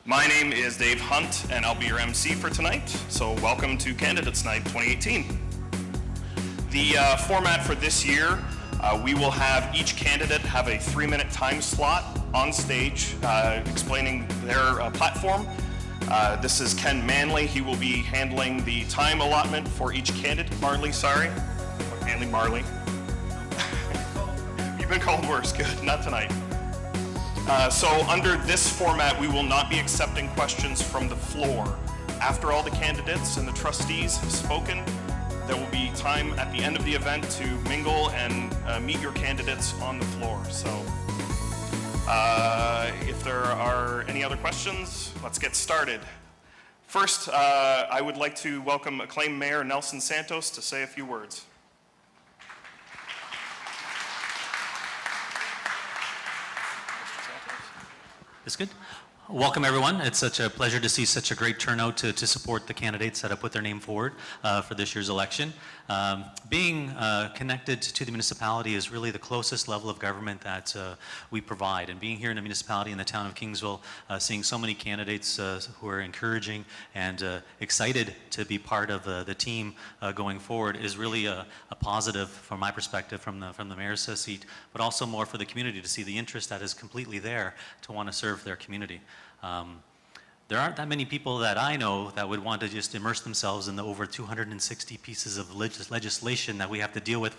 My name is Dave Hunt, and I'll be your MC for tonight. So welcome to Candidates Night 2018. The format for this year, we will have each candidate have a 3-minute time slot on stage explaining their platform. This is Ken Manley. He will be handling the time allotment for each candidate. Marley. You've been called worse. Good. Not tonight. So under this format, we will not be accepting questions from the floor. After all the candidates and the trustees have spoken, there will be time at the end of the event to mingle and meet your candidates on the floor. So if there are any other questions, let's get started. First, I would like to welcome acclaimed Mayor Nelson Santos to say a few words. Is good? Welcome, everyone. It's such a pleasure to see such a great turnout to support the candidates that have put their name forward for this year's election. Being connected to the municipality is really the closest level of government that we provide. And being here in the municipality in the town of Kingsville, seeing so many candidates who are encouraging and excited to be part of the team going forward is really a positive from my perspective from the mayor's seat, but also more for the community to see the interest that is completely there to want to serve their community. There aren't that many people that I know that would want to just immerse themselves in the over 260 pieces of legislation that we have to deal with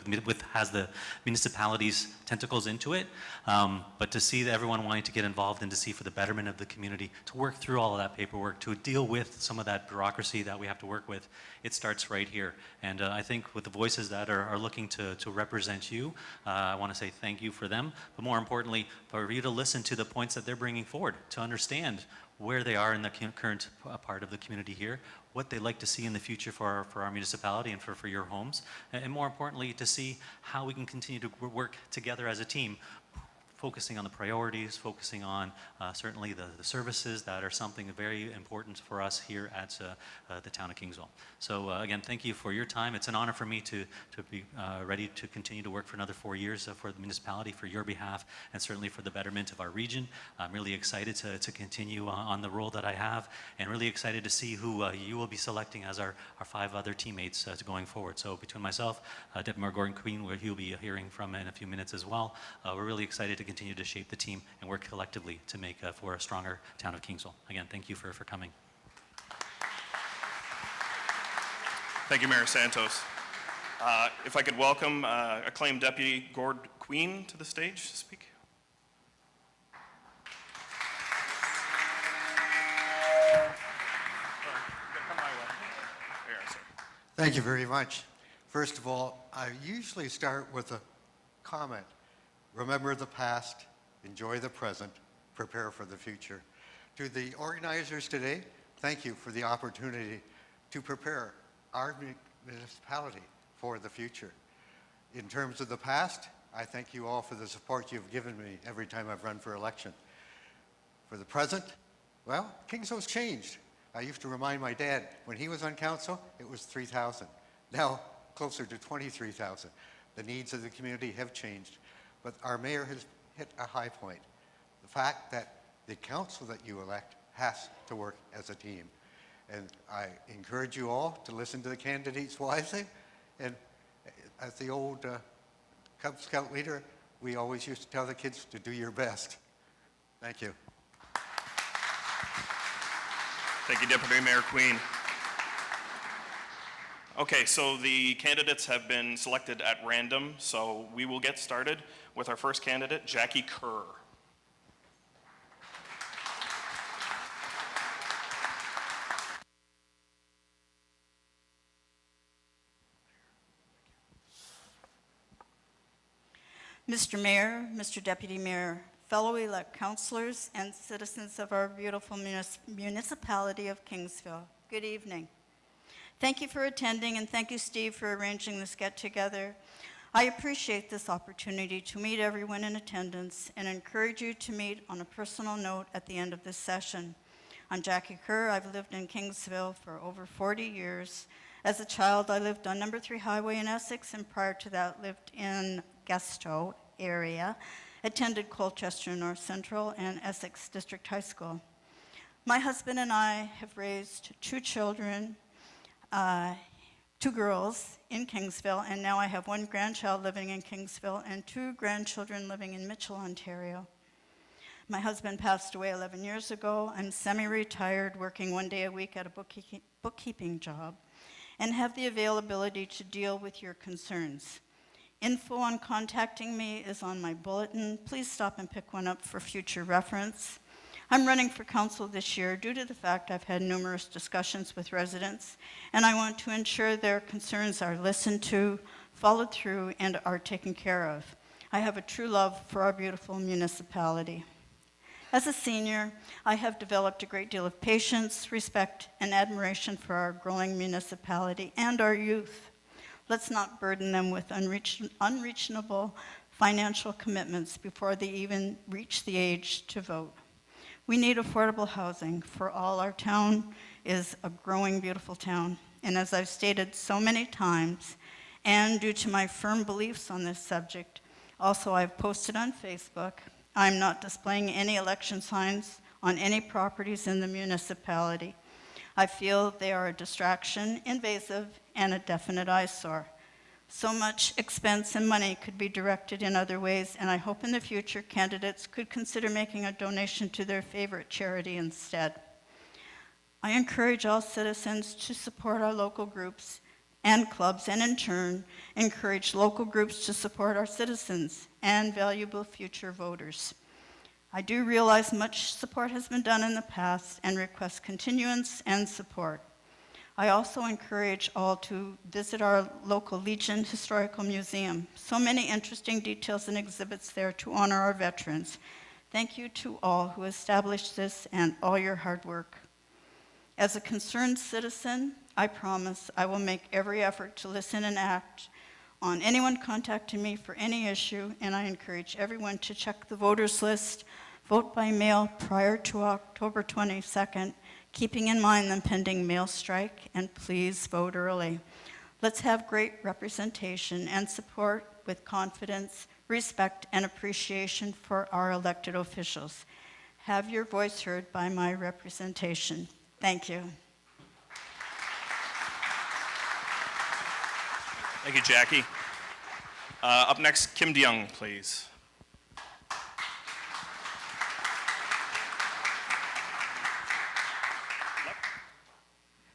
has the municipality's tentacles into it. But to see everyone wanting to get involved and to see for the betterment of the community, to work through all of that paperwork, to deal with some of that bureaucracy that we have to work with, it starts right here. And I think with the voices that are looking to represent you, I want to say thank you for them, but more importantly, for you to listen to the points that they're bringing forward, to understand where they are in the current part of the community here, what they'd like to see in the future for our municipality and for your homes, and more importantly, to see how we can continue to work together as a team, focusing on the priorities, focusing on certainly the services that are something very important for us here at the town of Kingsville. So again, thank you for your time. It's an honor for me to be ready to continue to work for another 4 years for the municipality, for your behalf, and certainly for the betterment of our region. I'm really excited to continue on the role that I have, and really excited to see who you will be selecting as our 5 other teammates going forward. So between myself, Deputy Mayor Gordon Queen, where he'll be hearing from in a few minutes as well, we're really excited to continue to shape the team and work collectively to make for a stronger town of Kingsville. Again, thank you for coming. Thank you, Mayor Santos. If I could welcome acclaimed Deputy Gord Queen to the stage to speak. Thank you very much. First of all, I usually start with a comment. Remember the past, enjoy the present, prepare for the future. To the organizers today, thank you for the opportunity to prepare our municipality for the future. In terms of the past, I thank you all for the support you've given me every time I've run for election. For the present, well, Kingsville's changed. I used to remind my dad, when he was on council, it was 3,000. Now, closer to 23,000. The needs of the community have changed. But our mayor has hit a high point. The fact that the council that you elect has to work as a team. And I encourage you all to listen to the candidates wisely. And as the old Cub Scout leader, we always used to tell the kids to do your best. Thank you. Thank you, Deputy Mayor Queen. Okay, so the candidates have been selected at random, so we will get started with our first candidate, Jackie Kerr. Mr. Mayor, Mr. Deputy Mayor, fellow elect councilors, and citizens of our beautiful municipality of Kingsville, good evening. Thank you for attending, and thank you, Steve, for arranging this get-together. I appreciate this opportunity to meet everyone in attendance and encourage you to meet on a personal note at the end of this session. I'm Jackie Kerr. I've lived in Kingsville for over 40 years. As a child, I lived on Number 3 Highway in Essex, and prior to that, lived in Gastow area, attended Colchester North Central and Essex District High School. My husband and I have raised 2 children, 2 girls in Kingsville, and now I have 1 grandchild living in Kingsville and 2 grandchildren living in Mitchell, Ontario. My husband passed away 11 years ago. I'm semi-retired, working 1 day a week at a bookkeeping job, and have the availability to deal with your concerns. Info on contacting me is on my bulletin. Please stop and pick one up for future reference. I'm running for council this year due to the fact I've had numerous discussions with residents, and I want to ensure their concerns are listened to, followed through, and are taken care of. I have a true love for our beautiful municipality. As a senior, I have developed a great deal of patience, respect, and admiration for our growing municipality and our youth. Let's not burden them with unreachable financial commitments before they even reach the age to vote. We need affordable housing for all. Our town is a growing, beautiful town. And as I've stated so many times, and due to my firm beliefs on this subject, also I've posted on Facebook, I'm not displaying any election signs on any properties in the municipality. I feel they are a distraction, invasive, and a definite eyesore. So much expense and money could be directed in other ways, and I hope in the future candidates could consider making a donation to their favorite charity instead. I encourage all citizens to support our local groups and clubs, and in turn, encourage local groups to support our citizens and valuable future voters. I do realize much support has been done in the past and request continuance and support. I also encourage all to visit our local Legion Historical Museum. So many interesting details and exhibits there to honor our veterans. Thank you to all who established this and all your hard work. As a concerned citizen, I promise I will make every effort to listen and act on anyone contacting me for any issue, and I encourage everyone to check the voters list, vote by mail prior to October 22nd, keeping in mind the pending mail strike, and please vote early. Let's have great representation and support with confidence, respect, and appreciation for our elected officials. Have your voice heard by my representation. Thank you. Thank you, Jackie. Up next, Kim DeYoung, please.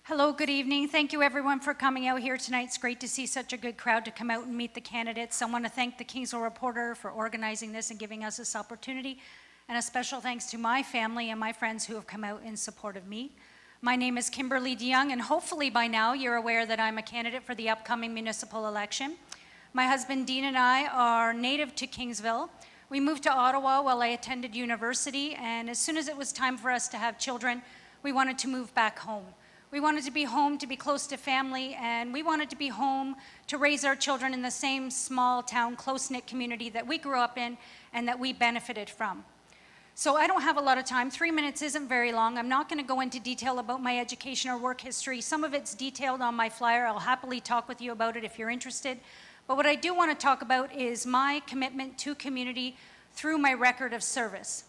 Hello, good evening. Thank you everyone for coming out here tonight. It's great to see such a good crowd to come out and meet the candidates. I want to thank the Kingsville Reporter for organizing this and giving us this opportunity. And a special thanks to my family and my friends who have come out in support of me. My name is Kimberly DeYoung, and hopefully by now you're aware that I'm a candidate for the upcoming municipal election. My husband Dean and I are native to Kingsville. We moved to Ottawa while I attended university, and as soon as it was time for us to have children, we wanted to move back home. We wanted to be home to be close to family, and we wanted to be home to raise our children in the same small town, close-knit community that we grew up in and that we benefited from. So I don't have a lot of time. 3 minutes isn't very long. I'm not going to go into detail about my education or work history. Some of it's detailed on my flyer. I'll happily talk with you about it if you're interested. But what I do want to talk about is my commitment to community through my record of service.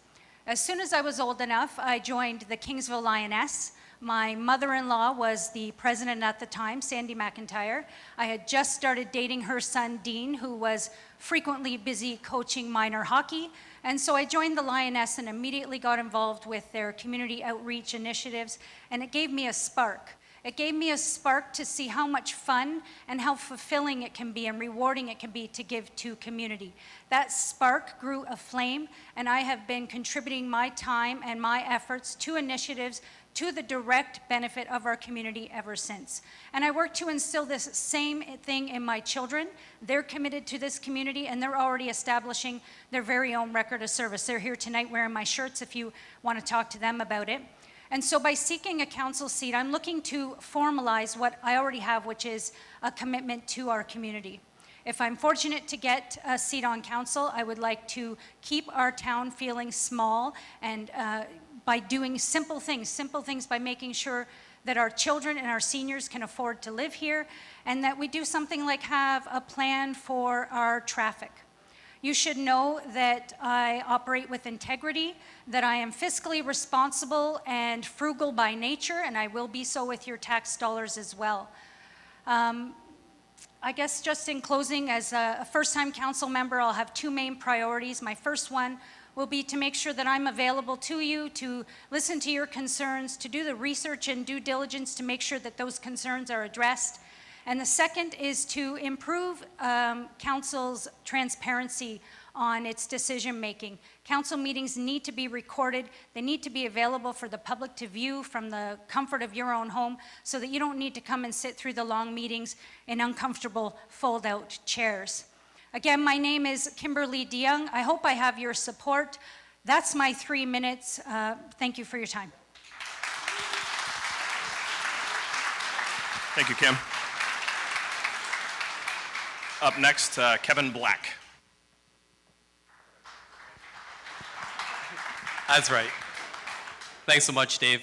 As soon as I was old enough, I joined the Kingsville Lioness. My mother-in-law was the president at the time, Sandy McIntyre. I had just started dating her son, Dean, who was frequently busy coaching minor hockey. And so I joined the Lioness and immediately got involved with their community outreach initiatives, and it gave me a spark. It gave me a spark to see how much fun and how fulfilling it can be and rewarding it can be to give to community. That spark grew a flame, and I have been contributing my time and my efforts to initiatives to the direct benefit of our community ever since. And I work to instill this same thing in my children. They're committed to this community, and they're already establishing their very own record of service. They're here tonight wearing my shirts if you want to talk to them about it. And so by seeking a council seat, I'm looking to formalize what I already have, which is a commitment to our community. If I'm fortunate to get a seat on council, I would like to keep our town feeling small, and by doing simple things by making sure that our children and our seniors can afford to live here, and that we do something like have a plan for our traffic. You should know that I operate with integrity, that I am fiscally responsible and frugal by nature, and I will be so with your tax dollars as well. I guess just in closing, as a first-time council member, I'll have two main priorities. My first one will be to make sure that I'm available to you, to listen to your concerns, to do the research and due diligence to make sure that those concerns are addressed. And the second is to improve council's transparency on its decision-making. Council meetings need to be recorded. They need to be available for the public to view from the comfort of your own home so that you don't need to come and sit through the long meetings in uncomfortable fold-out chairs. Again, my name is Kimberly DeYoung. I hope I have your support. That's my 3 minutes. Thank you for your time. Thank you, Kim. Up next, Kevin Black. That's right. Thanks so much, Dave.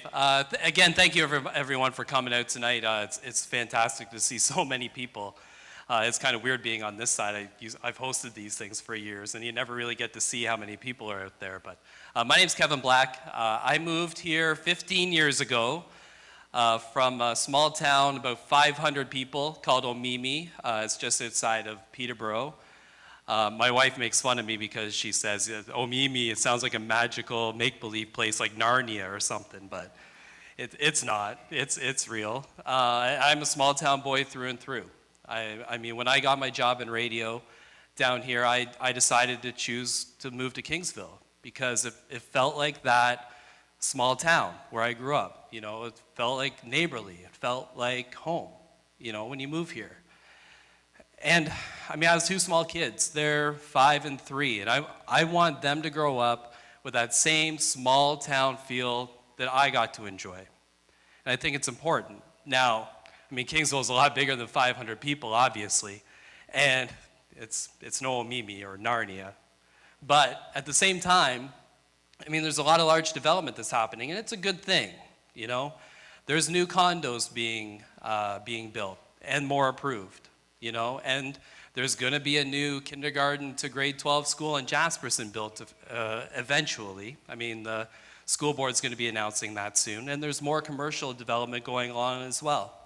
Again, thank you everyone for coming out tonight. It's fantastic to see so many people. It's kind of weird being on this side. I've hosted these things for years, and you never really get to see how many people are out there. But my name's Kevin Black. I moved here 15 years ago from a small town, about 500 people, called Omimi. It's just outside of Peterborough. My wife makes fun of me because she says, Omimi, it sounds like a magical make-believe place like Narnia or something, but it's not. It's real. I'm a small town boy through and through. I mean, when I got my job in radio down here, I decided to choose to move to Kingsville because it felt like that small town where I grew up. You know, it felt like neighborly. It felt like home, you know, when you move here. And I mean, I have two small kids. They're 5 and 3, and I want them to grow up with that same small town feel that I got to enjoy. And I think it's important. Now, I mean, Kingsville is a lot bigger than 500 people, obviously, and it's no Omimi or Narnia. But at the same time, I mean, there's a lot of large development that's happening, and it's a good thing, you know? There's new condos being built and more approved. You know, and there's going to be a new kindergarten to grade 12 school in Jasperson built eventually. I mean, the school board's going to be announcing that soon, and there's more commercial development going on as well.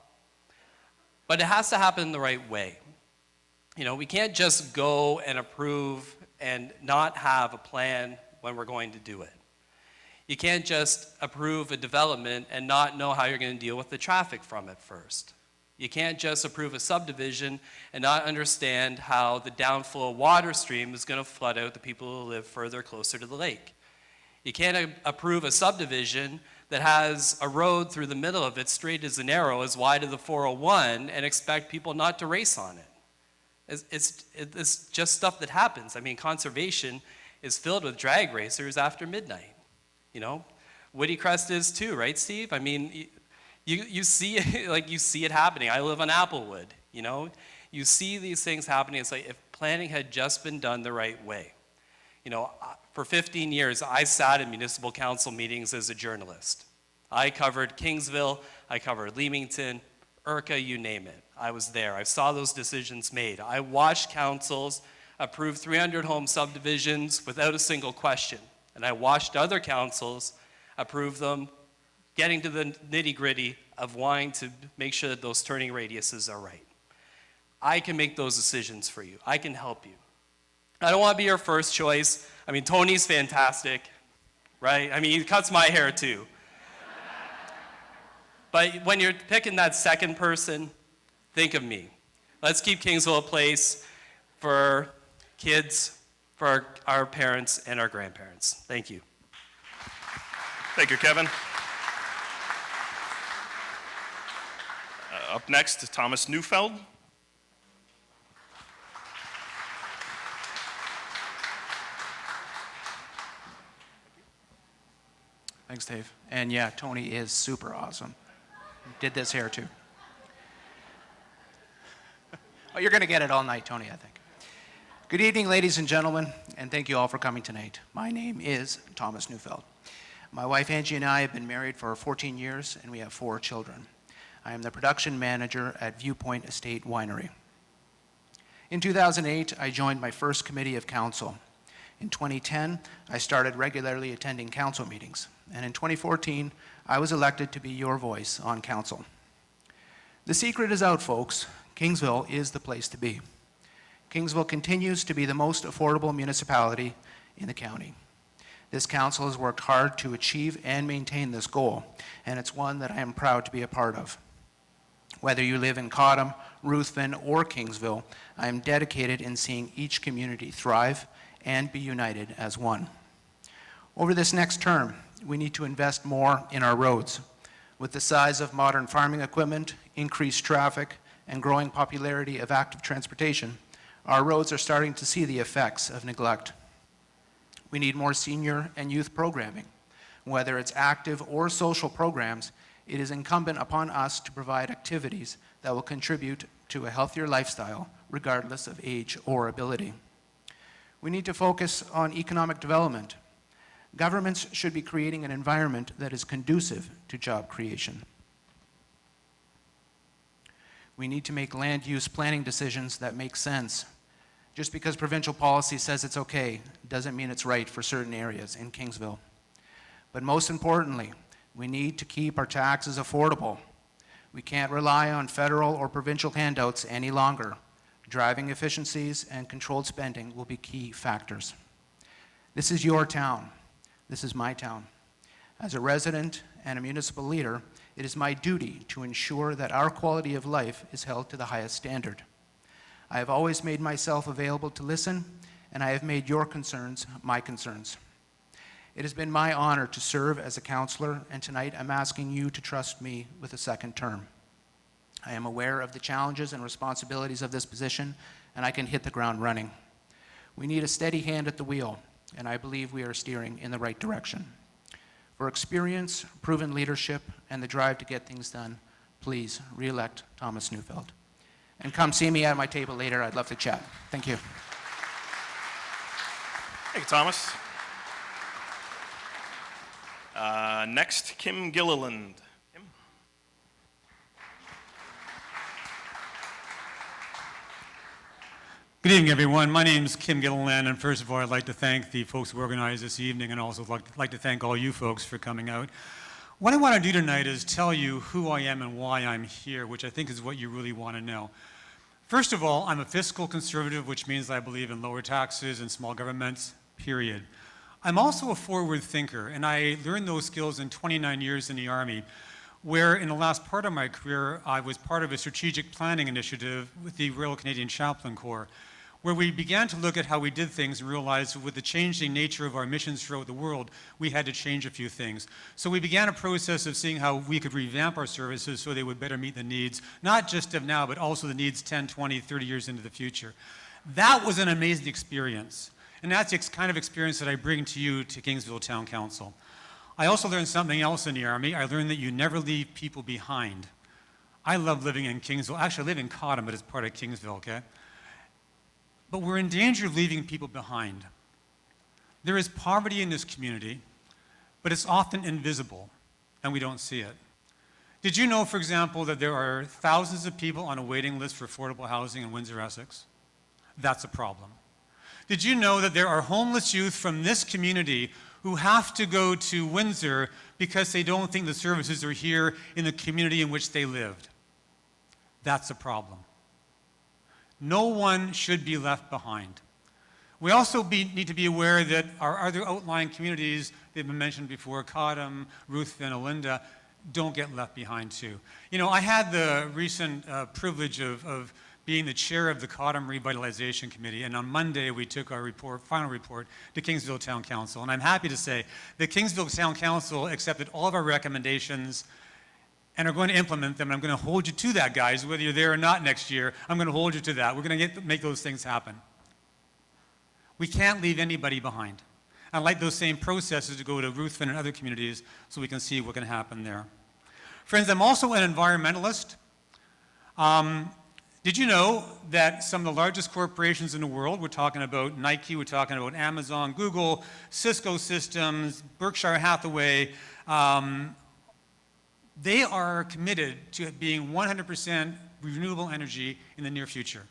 But it has to happen the right way. You know, we can't just go and approve and not have a plan when we're going to do it. You can't just approve a development and not know how you're going to deal with the traffic from it first. You can't just approve a subdivision and not understand how the downflow water stream is going to flood out the people who live further closer to the lake. You can't approve a subdivision that has a road through the middle of it, straight as an arrow, as wide as the 401, and expect people not to race on it. It's just stuff that happens. I mean, conservation is filled with drag racers after midnight. You know, Woody Crest is too, right, Steve? I mean, You see it, like you see it happening. I live on Applewood, you know? You see these things happening. It's like if planning had just been done the right way. You know, for 15 years, I sat in municipal council meetings as a journalist. I covered Kingsville, I covered Leamington, Urca, you name it. I was there. I saw those decisions made. I watched councils approve 300-home subdivisions without a single question. And I watched other councils approve them getting to the nitty-gritty of wanting to make sure that those turning radiuses are right. I can make those decisions for you. I can help you. I don't want to be your first choice. I mean, Tony's fantastic, right? I mean, he cuts my hair too. But when you're picking that second person, think of me. Let's keep Kingsville a place for kids, for our parents and our grandparents. Thank you. Thank you, Kevin. Up next is Thomas Neufeld. Thanks, Dave. And yeah, Tony is super awesome. Did this hair too. Oh, you're going to get it all night, Tony, I think. Good evening, ladies and gentlemen, and thank you all for coming tonight. My name is Thomas Neufeld. My wife Angie and I have been married for 14 years, and we have 4 children. I am the production manager at Viewpoint Estate Winery. In 2008, I joined my first committee of council. In 2010, I started regularly attending council meetings. And in 2014, I was elected to be your voice on council. The secret is out, folks. Kingsville is the place to be. Kingsville continues to be the most affordable municipality in the county. This council has worked hard to achieve and maintain this goal, and it's one that I am proud to be a part of. Whether you live in Cottam, Ruthven, or Kingsville, I am dedicated in seeing each community thrive and be united as one. Over this next term, we need to invest more in our roads. With the size of modern farming equipment, increased traffic, and growing popularity of active transportation, our roads are starting to see the effects of neglect. We need more senior and youth programming. Whether it's active or social programs, it is incumbent upon us to provide activities that will contribute to a healthier lifestyle, regardless of age or ability. We need to focus on economic development. Governments should be creating an environment that is conducive to job creation. We need to make land use planning decisions that make sense. Just because provincial policy says it's okay doesn't mean it's right for certain areas in Kingsville. But most importantly, we need to keep our taxes affordable. We can't rely on federal or provincial handouts any longer. Driving efficiencies and controlled spending will be key factors. This is your town. This is my town. As a resident and a municipal leader, it is my duty to ensure that our quality of life is held to the highest standard. I have always made myself available to listen, and I have made your concerns my concerns. It has been my honor to serve as a councillor, and tonight I'm asking you to trust me with a second term. I am aware of the challenges and responsibilities of this position, and I can hit the ground running. We need a steady hand at the wheel, and I believe we are steering in the right direction. For experience, proven leadership, and the drive to get things done, please re-elect Thomas Neufeld. And come see me at my table later. I'd love to chat. Thank you. Thank you, Thomas. Next, Kim Gilliland. Kim? Good evening, everyone. My name is Kim Gilliland, and first of all, I'd like to thank the folks who organized this evening, and also like to thank all you folks for coming out. What I want to do tonight is tell you who I am and why I'm here, which I think is what you really want to know. First of all, I'm a fiscal conservative, which means I believe in lower taxes and small governments, period. I'm also a forward thinker, and I learned those skills in 29 years in the Army, where in the last part of my career, I was part of a strategic planning initiative with the Royal Canadian Chaplain Corps, where we began to look at how we did things and realized with the changing nature of our missions throughout the world, we had to change a few things. So we began a process of seeing how we could revamp our services so they would better meet the needs, not just of now, but also the needs 10, 20, 30 years into the future. That was an amazing experience. And that's the kind of experience that I bring to you, to Kingsville Town Council. I also learned something else in the Army. I learned that you never leave people behind. I love living in Kingsville. Actually, I live in Cottam, but it's part of Kingsville, okay? But we're in danger of leaving people behind. There is poverty in this community, but it's often invisible, and we don't see it. Did you know, for example, that there are thousands of people on a waiting list for affordable housing in Windsor, Essex? That's a problem. Did you know that there are homeless youth from this community who have to go to Windsor because they don't think the services are here in the community in which they lived? That's a problem. No one should be left behind. We also need to be aware that our other outlying communities, they've been mentioned before, Cottam, Ruthven, Olinda, don't get left behind too. You know, I had the recent privilege of being the chair of the Cottam Revitalization Committee, and on Monday we took our final report to Kingsville Town Council. And I'm happy to say that Kingsville Town Council accepted all of our recommendations and are going to implement them. And I'm going to hold you to that, guys, whether you're there or not next year. I'm going to hold you to that. We're going to make those things happen. We can't leave anybody behind. I'd like those same processes to go to Ruthven and other communities so we can see what can happen there. Friends, I'm also an environmentalist. Did you know that some of the largest corporations in the world, we're talking about Nike, we're talking about Amazon, Google, Cisco Systems, Berkshire Hathaway, they are committed to being 100% renewable energy in the near future.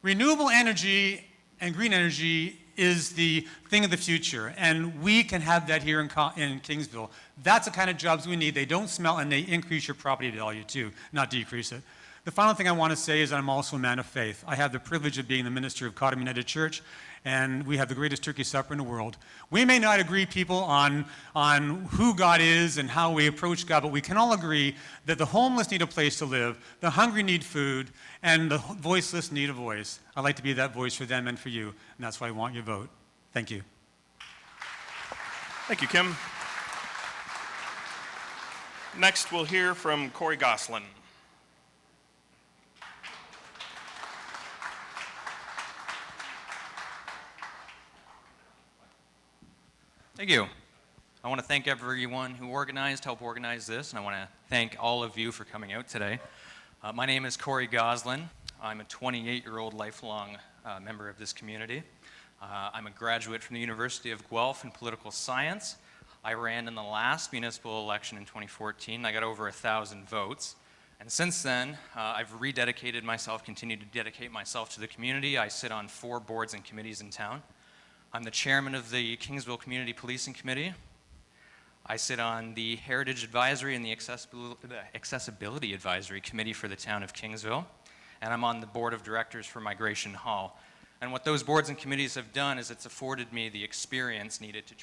Renewable energy and green energy is the thing of the future, and we can have that here in Kingsville. That's the kind of jobs we need. They don't smell, and they increase your property value too, not decrease it. The final thing I want to say is I'm also a man of faith. I have the privilege of being the minister of Cottam United Church, and we have the greatest turkey supper in the world. We may not agree, people, on who God is and how we approach God, but we can all agree that the homeless need a place to live, the hungry need food, and the voiceless need a voice. I'd like to be that voice for them and for you, and that's why I want your vote. Thank you. Thank you, Kim. Next, we'll hear from Cory Gosselin. Thank you. I want to thank everyone who helped organize this, and I want to thank all of you for coming out today. My name is Cory Gosselin. I'm a 28-year-old lifelong member of this community. I'm a graduate from the University of Guelph in political science. I ran in the last municipal election in 2014. I got over 1,000 votes. And since then, I've rededicated myself, continued to dedicate myself to the community. I sit on 4 boards and committees in town. I'm the chairman of the Kingsville Community Policing Committee. I sit on the Heritage Advisory and the Accessibility Advisory Committee for the town of Kingsville. And I'm on the board of directors for Migration Hall. And what those boards and committees have done is it's afforded me the experience needed to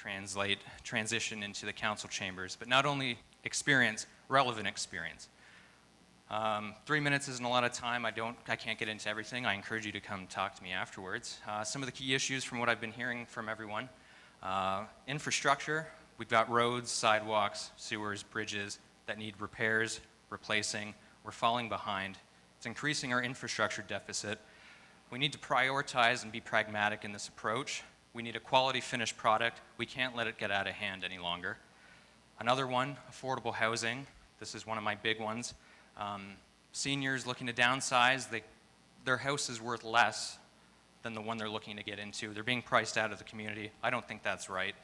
transition into the council chambers, but not only experience, relevant experience. 3 minutes isn't a lot of time. I can't get into everything. I encourage you to come talk to me afterwards. Some of the key issues from what I've been hearing from everyone. Infrastructure, we've got roads, sidewalks, sewers, bridges that need repairs, replacing. We're falling behind. It's increasing our infrastructure deficit. We need to prioritize and be pragmatic in this approach. We need a quality finished product. We can't let it get out of hand any longer. Another one, affordable housing. This is one of my big ones. Seniors looking to downsize, their house is worth less than the one they're looking to get into. They're being priced out of the community. I don't think that's right.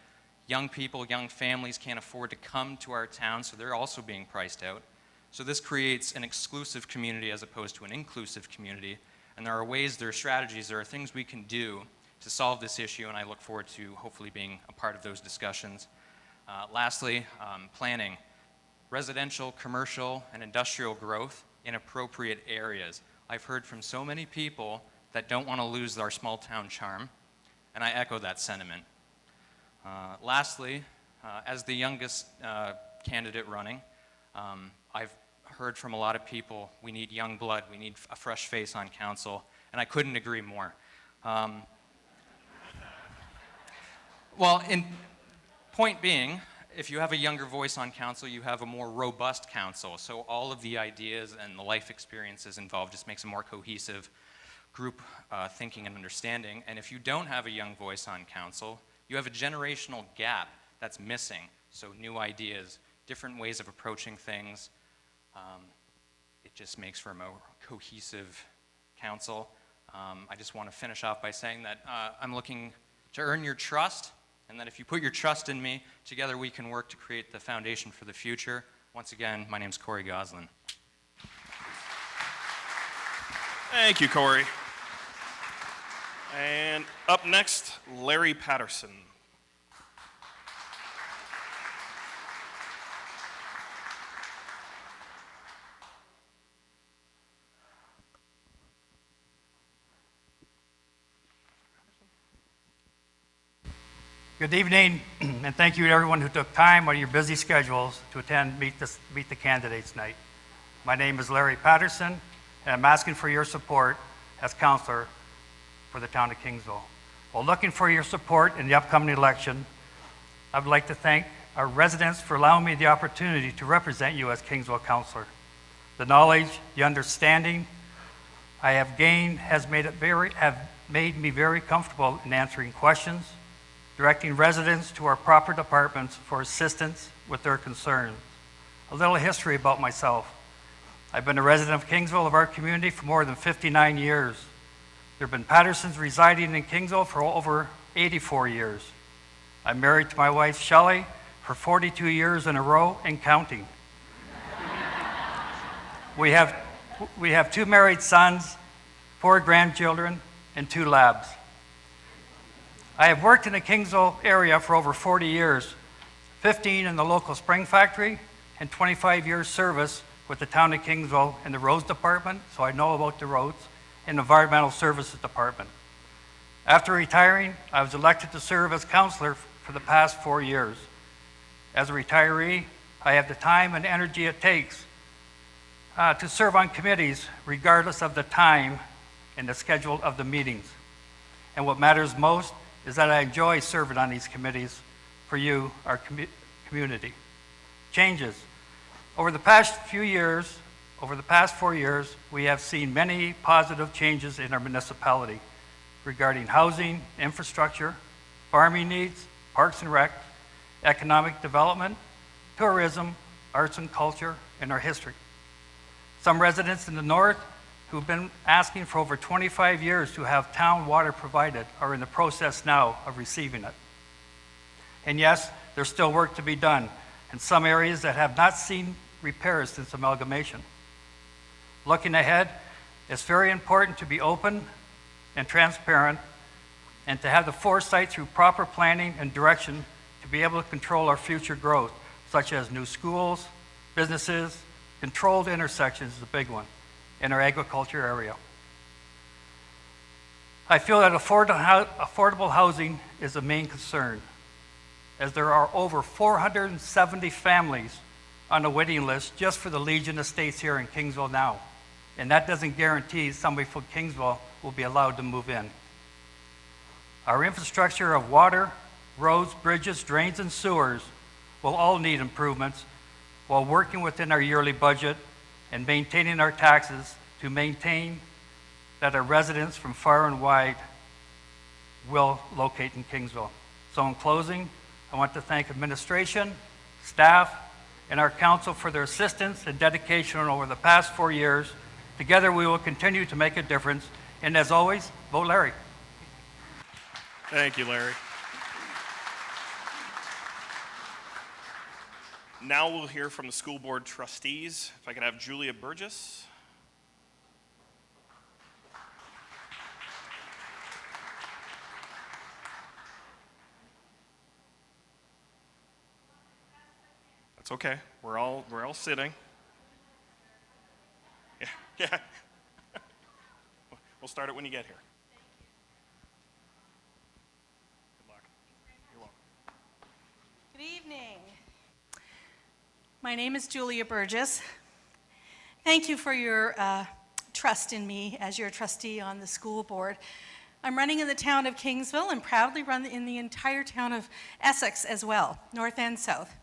Young people, young families can't afford to come to our town, so they're also being priced out. So this creates an exclusive community as opposed to an inclusive community. And there are ways, there are strategies, there are things we can do to solve this issue, and I look forward to hopefully being a part of those discussions. Lastly, planning. Residential, commercial, and industrial growth in appropriate areas. I've heard from so many people that don't want to lose our small town charm, and I echo that sentiment. Lastly, as the youngest candidate running, I've heard from a lot of people, we need young blood, we need a fresh face on council, and I couldn't agree more. Well, in point being, if you have a younger voice on council, you have a more robust council. So all of the ideas and the life experiences involved just makes a more cohesive group thinking and understanding. And if you don't have a young voice on council, you have a generational gap that's missing. So new ideas, different ways of approaching things. It just makes for a more cohesive council. I just want to finish off by saying that I'm looking to earn your trust, and that if you put your trust in me, together we can work to create the foundation for the future. Once again, my name's Cory Gosselin. Thank you, Cory. And up next, Larry Patterson. Good evening, and thank you to everyone who took time out of your busy schedules to attend Meet the Candidates Night. My name is Larry Patterson, and I'm asking for your support as councillor for the town of Kingsville. While looking for your support in the upcoming election, I would like to thank our residents for allowing me the opportunity to represent you as Kingsville councillor. The knowledge, the understanding I have gained have made me very comfortable in answering questions, directing residents to our proper departments for assistance with their concerns. A little history about myself. I've been a resident of Kingsville, of our community, for more than 59 years. There have been Pattersons residing in Kingsville for over 84 years. I'm married to my wife, Sherri, for 42 years in a row and counting. We have 2 married sons, 4 grandchildren, and 2 labs. I have worked in the Kingsville area for over 40 years, 15 in the local spring factory, and 25 years service with the Town of Kingsville in the roads department, so I know about the roads, and environmental services department. After retiring, I was elected to serve as councillor for the past 4 years. As a retiree, I have the time and energy it takes to serve on committees regardless of the time and the schedule of the meetings. And what matters most is that I enjoy serving on these committees for you, our community. Changes. Over the past 4 years, we have seen many positive changes in our municipality regarding housing, infrastructure, farming needs, parks and rec, economic development, tourism, arts and culture, and our history. Some residents in the north who've been asking for over 25 years to have town water provided are in the process now of receiving it. And yes, there's still work to be done in some areas that have not seen repairs since amalgamation. Looking ahead, it's very important to be open and transparent and to have the foresight through proper planning and direction to be able to control our future growth, such as new schools, businesses, controlled intersections is a big one, in our agriculture area. I feel that affordable housing is a main concern, as there are over 470 families on the waiting list just for the Legion Estates here in Kingsville now. And that doesn't guarantee somebody from Kingsville will be allowed to move in. Our infrastructure of water, roads, bridges, drains, and sewers will all need improvements while working within our yearly budget and maintaining our taxes to maintain that our residents from far and wide will locate in Kingsville. So in closing, I want to thank administration, staff, and our council for their assistance and dedication over the past 4 years. Together we will continue to make a difference. And as always, vote Larry. Thank you, Larry. Now we'll hear from the school board trustees. If I could have Julia Burgess. That's okay. We're all sitting. Yeah. We'll start it when you get here. Good luck. You're welcome. Good evening. My name is Julia Burgess. Thank you for your trust in me as your trustee on the school board. I'm running in the town of Kingsville and proudly run in the entire town of Essex as well, north and south.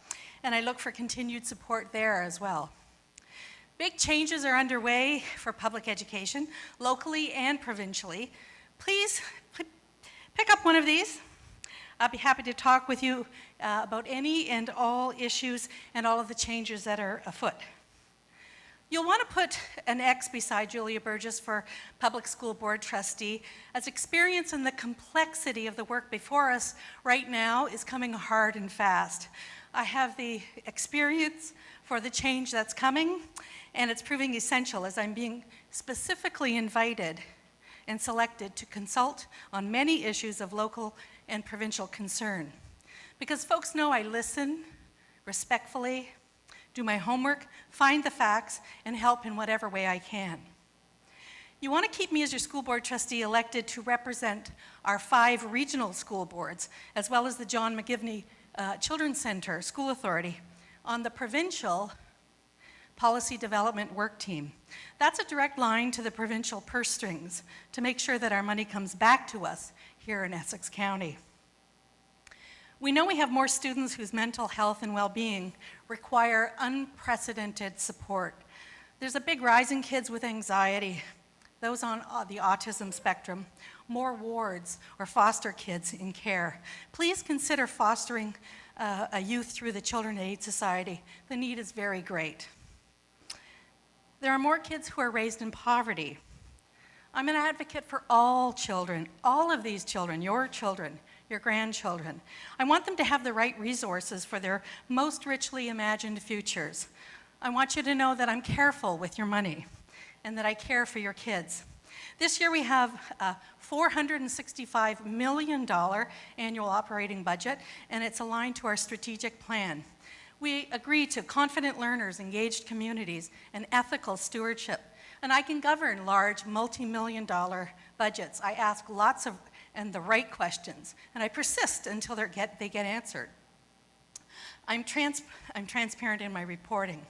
And I look for continued support there as well. Big changes are underway for public education, locally and provincially. Please pick up one of these. I'll be happy to talk with you about any and all issues and all of the changes that are afoot. You'll want to put an X beside Julia Burgess for Public School Board Trustee, as experience in the complexity of the work before us right now is coming hard and fast. I have the experience for the change that's coming, and it's proving essential as I'm being specifically invited and selected to consult on many issues of local and provincial concern. Because folks know I listen respectfully, do my homework, find the facts, and help in whatever way I can. You want to keep me as your school board trustee elected to represent our 5 regional school boards, as well as the John McGivney Children's Center School Authority, on the provincial policy development work team. That's a direct line to the provincial purse strings to make sure that our money comes back to us here in Essex County. We know we have more students whose mental health and well-being require unprecedented support. There's a big rise in kids with anxiety, those on the autism spectrum, more wards or foster kids in care. Please consider fostering a youth through the Children's Aid Society. The need is very great. There are more kids who are raised in poverty. I'm an advocate for all children, all of these children, your grandchildren. I want them to have the right resources for their most richly imagined futures. I want you to know that I'm careful with your money and that I care for your kids. This year we have a $465 million annual operating budget, and it's aligned to our strategic plan. We agree to confident learners, engaged communities, and ethical stewardship. And I can govern large multi-million-dollar budgets. I ask lots of and the right questions, and I persist until they get answered. I'm transparent in my reporting.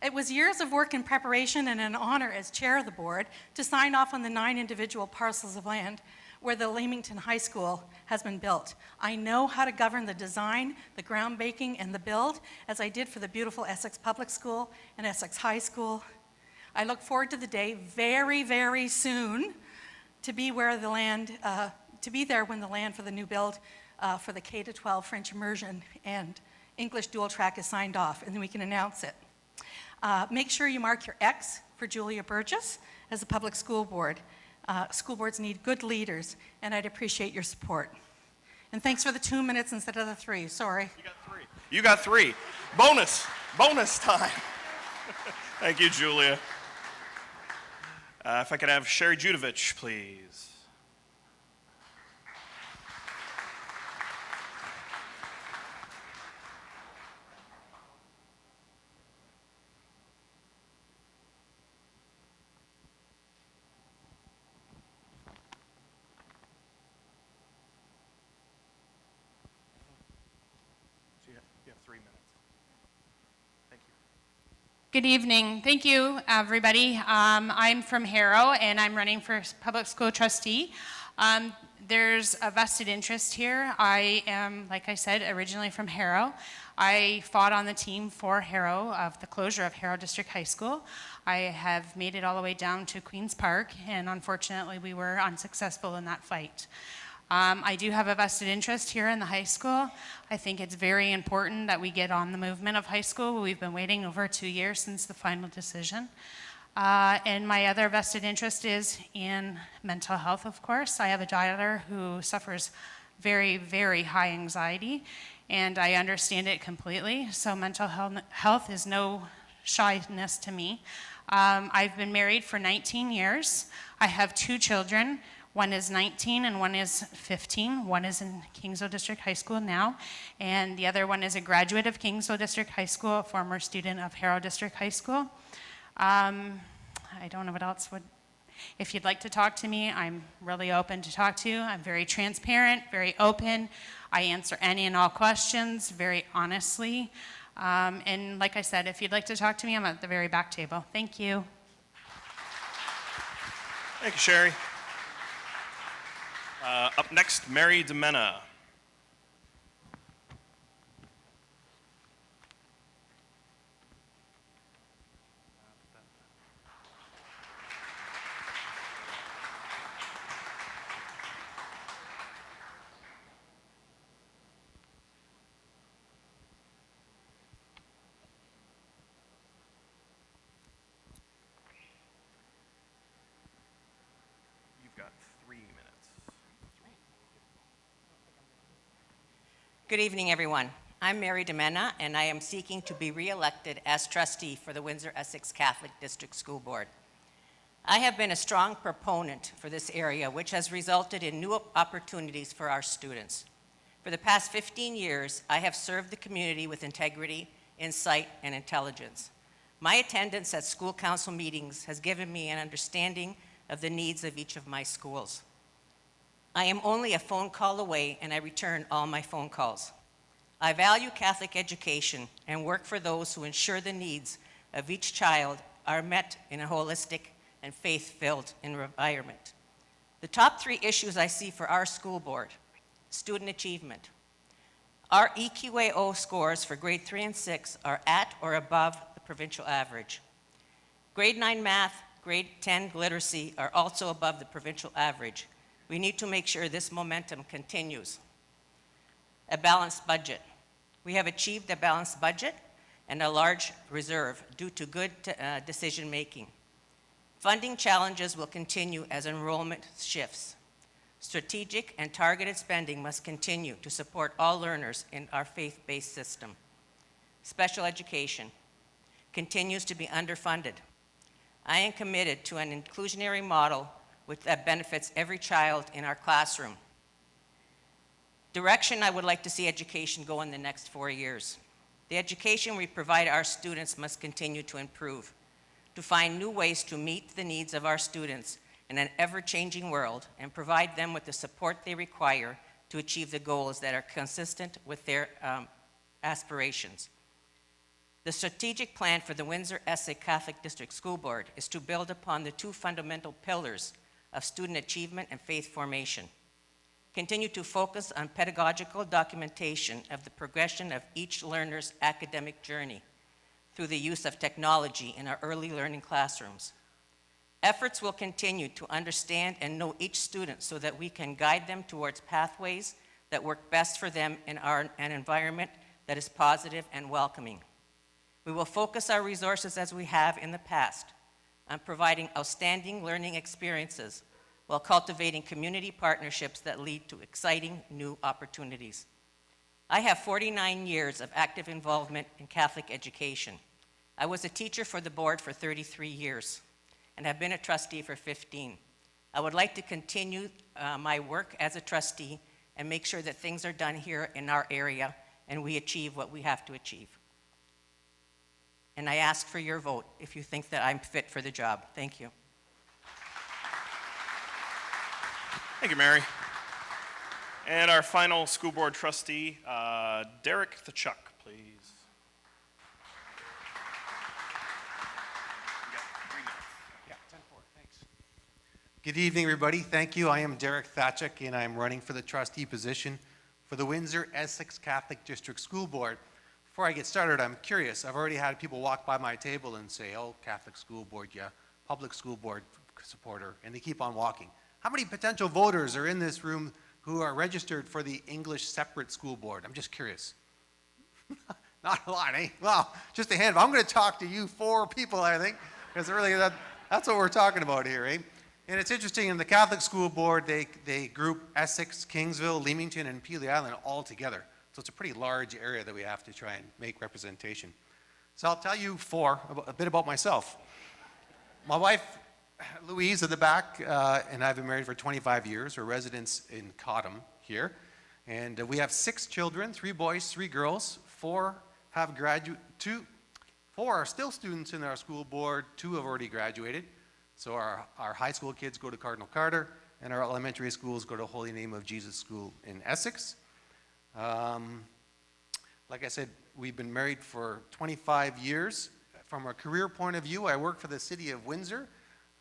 It was years of work and preparation and an honor as chair of the board to sign off on the 9 individual parcels of land where the Leamington High School has been built. I know how to govern the design, the groundbreaking, and the build, as I did for the beautiful Essex Public School and Essex High School. I look forward to the day very, very soon to be where the land, to be there when the land for the new build for the K-12 French immersion and English dual track is signed off, and then we can announce it. Make sure you mark your X for Julia Burgess as a public school board. School boards need good leaders, and I'd appreciate your support. And thanks for the 2 minutes instead of the 3, sorry. You got 3. You got 3. Bonus time. Thank you, Julia. If I could have Sherri Judovich, please. Good evening. Thank you, everybody. I'm from Harrow, and I'm running for public school trustee. There's a vested interest here. I am, like I said, originally from Harrow. I fought on the team for Harrow, of the closure of Harrow District High School. I have made it all the way down to Queen's Park, and unfortunately, we were unsuccessful in that fight. I do have a vested interest here in the high school. I think it's very important that we get on the movement of high school. We've been waiting over 2 years since the final decision. And my other vested interest is in mental health, of course. I have a daughter who suffers very, very high anxiety, and I understand it completely. So mental health is no shyness to me. I've been married for 19 years. I have 2 children. One is 19 and one is 15. One is in Kingsville District High School now, and the other one is a graduate of Kingsville District High School, a former student of Harrow District High School. I don't know what else would. If you'd like to talk to me, I'm really open to talk to you. I'm very transparent, very open. I answer any and all questions very honestly. And like I said, if you'd like to talk to me, I'm at the very back table. Thank you. Thank you, Sherri. Up next, Mary Ximena. You've got 3 minutes. Good evening, everyone. I'm Mary Ximena, and I am seeking to be re-elected as trustee for the Windsor-Essex Catholic District School Board. I have been a strong proponent for this area, which has resulted in new opportunities for our students. For the past 15 years, I have served the community with integrity, insight, and intelligence. My attendance at school council meetings has given me an understanding of the needs of each of my schools. I am only a phone call away, and I return all my phone calls. I value Catholic education and work for those who ensure the needs of each child are met in a holistic and faith-filled environment. The top 3 issues I see for our school board: student achievement. Our EQAO scores for grade 3 and 6 are at or above the provincial average. Grade 9 math, grade 10 literacy are also above the provincial average. We need to make sure this momentum continues. A balanced budget. We have achieved a balanced budget and a large reserve due to good decision making. Funding challenges will continue as enrollment shifts. Strategic and targeted spending must continue to support all learners in our faith-based system. Special education continues to be underfunded. I am committed to an inclusionary model that benefits every child in our classroom. Direction I would like to see education go in the next 4 years. The education we provide our students must continue to improve, to find new ways to meet the needs of our students in an ever-changing world and provide them with the support they require to achieve the goals that are consistent with their aspirations. The strategic plan for the Windsor-Essex Catholic District School Board is to build upon the two fundamental pillars of student achievement and faith formation. Continue to focus on pedagogical documentation of the progression of each learner's academic journey through the use of technology in our early learning classrooms. Efforts will continue to understand and know each student so that we can guide them towards pathways that work best for them in an environment that is positive and welcoming. We will focus our resources as we have in the past on providing outstanding learning experiences while cultivating community partnerships that lead to exciting new opportunities. I have 49 years of active involvement in Catholic education. I was a teacher for the board for 33 years and have been a trustee for 15. I would like to continue my work as a trustee and make sure that things are done here in our area and we achieve what we have to achieve. And I ask for your vote if you think that I'm fit for the job. Thank you. Thank you, Mary. And our final school board trustee, Derek Thatchuk, please. Good evening, everybody. Thank you. I am Derek Thatchuk, and I'm running for the trustee position for the Windsor-Essex Catholic District School Board. Before I get started, I'm curious. I've already had people walk by my table and say, oh, Catholic school board, yeah, public school board supporter, and they keep on walking. How many potential voters are in this room who are registered for the English separate school board? I'm just curious. Not a lot, eh? Well, just a handful. I'm going to talk to you 4 people, I think, because really that's what we're talking about here, eh? And it's interesting, in the Catholic school board, they group Essex, Kingsville, Leamington, and Peely Island all together. So it's a pretty large area that we have to try and make representation. So I'll tell you a bit about myself. My wife, Louise, at the back, and I've been married for 25 years. We're residents in Cottam here. And we have 6 children, 3 boys, 3 girls. 4 are still students in our school board. 2 have already graduated. So our high school kids go to Cardinal Carter, and our elementary schools go to Holy Name of Jesus School in Essex. Like I said, we've been married for 25 years. From a career point of view, I work for the city of Windsor.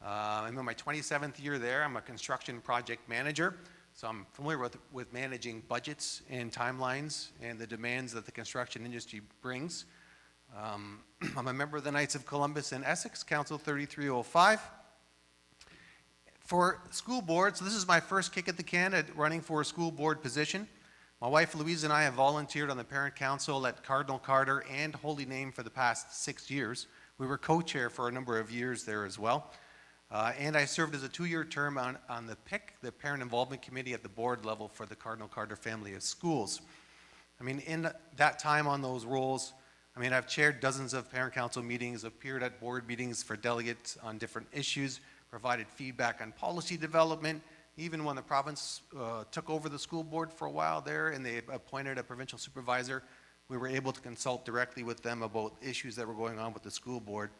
I'm in my 27th year there. I'm a construction project manager, so I'm familiar with managing budgets and timelines and the demands that the construction industry brings. I'm a member of the Knights of Columbus in Essex, Council 3305. For school board, so this is my first kick at the can at running for a school board position. My wife Louise and I have volunteered on the parent council at Cardinal Carter and Holy Name for the past 6 years. We were co-chair for a number of years there as well. And I served as a 2-year term on the PIC, the Parent Involvement Committee at the board level for the Cardinal Carter family of schools. I mean, in that time on those roles, I've chaired dozens of parent council meetings, appeared at board meetings for delegates on different issues, provided feedback on policy development. Even when the province took over the school board for a while there and they appointed a provincial supervisor, we were able to consult directly with them about issues that were going on with the school board.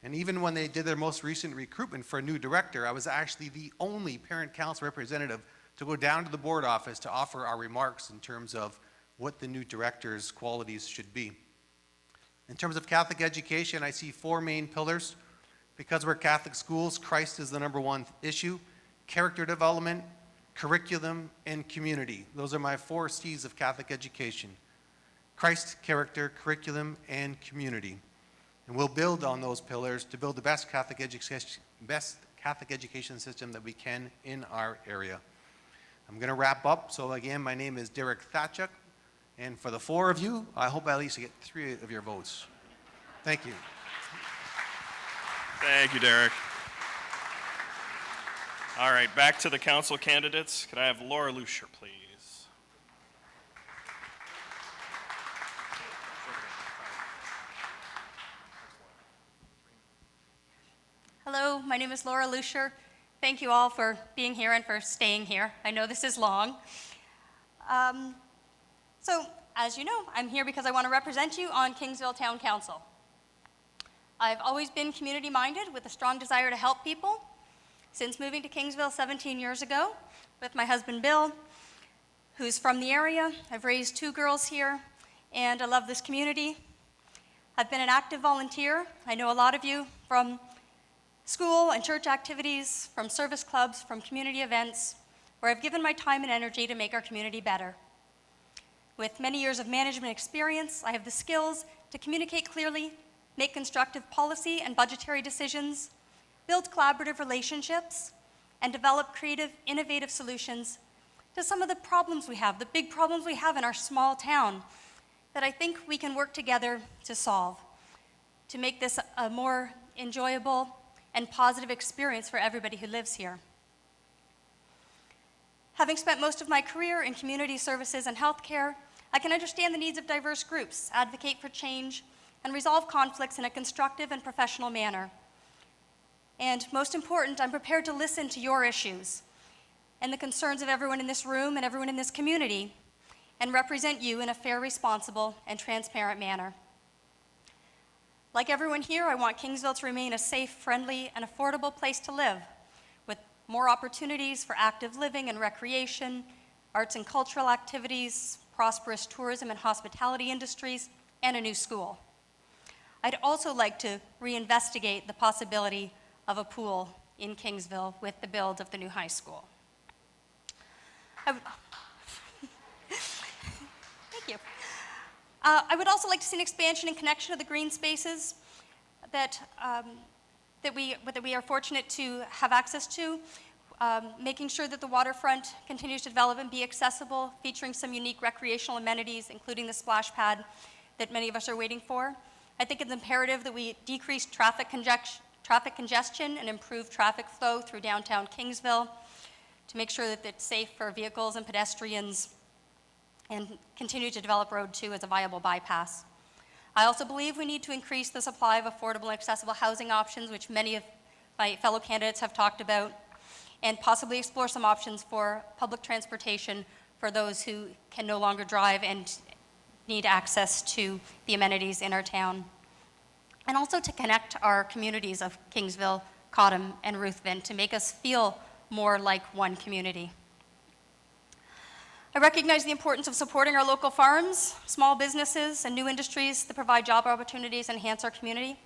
And even when they did their most recent recruitment for a new director, I was actually the only parent council representative to go down to the board office to offer our remarks in terms of what the new director's qualities should be. In terms of Catholic education, I see 4 main pillars. Because we're Catholic schools, Christ is the #1 issue. Character development, curriculum, and community. Those are my 4 C's of Catholic education. Christ, character, curriculum, and community. And we'll build on those pillars to build the best Catholic education system that we can in our area. I'm going to wrap up. So again, my name is Derek Thatchuk. And for the 4 of you, I hope I at least get 3 of your votes. Thank you. Thank you, Derek. All right, back to the council candidates. Could I have Laura Lucia, please? Hello, my name is Laura Lucia, thank you all for being here and for staying here. I know this is long. So, as you know, I'm here because I want to represent you on Kingsville Town Council. I've always been community-minded with a strong desire to help people. Since moving to Kingsville 17 years ago with my husband Bill, who's from the area, I've raised 2 girls here, and I love this community. I've been an active volunteer. I know a lot of you from school and church activities, from service clubs, from community events, where I've given my time and energy to make our community better. With many years of management experience, I have the skills to communicate clearly, make constructive policy and budgetary decisions, build collaborative relationships, and develop creative, innovative solutions to some of the problems we have, the big problems we have in our small town that I think we can work together to solve, to make this a more enjoyable and positive experience for everybody who lives here. Having spent most of my career in community services and healthcare, I can understand the needs of diverse groups, advocate for change, and resolve conflicts in a constructive and professional manner. And most important, I'm prepared to listen to your issues and the concerns of everyone in this room and everyone in this community, and represent you in a fair, responsible, and transparent manner. Like everyone here, I want Kingsville to remain a safe, friendly, and affordable place to live, with more opportunities for active living and recreation, arts and cultural activities, prosperous tourism and hospitality industries, and a new school. I'd also like to reinvestigate the possibility of a pool in Kingsville with the build of the new high school. Thank you. I would also like to see an expansion and connection of the green spaces that we are fortunate to have access to, making sure that the waterfront continues to develop and be accessible, featuring some unique recreational amenities, including the splash pad that many of us are waiting for. I think it's imperative that we decrease traffic congestion and improve traffic flow through downtown Kingsville to make sure that it's safe for vehicles and pedestrians, and continue to develop Road 2 as a viable bypass. I also believe we need to increase the supply of affordable and accessible housing options, which many of my fellow candidates have talked about, and possibly explore some options for public transportation for those who can no longer drive and need access to the amenities in our town. And also to connect our communities of Kingsville, Cottam, and Ruthven to make us feel more like one community. I recognize the importance of supporting our local farms, small businesses, and new industries that provide job opportunities and enhance our community.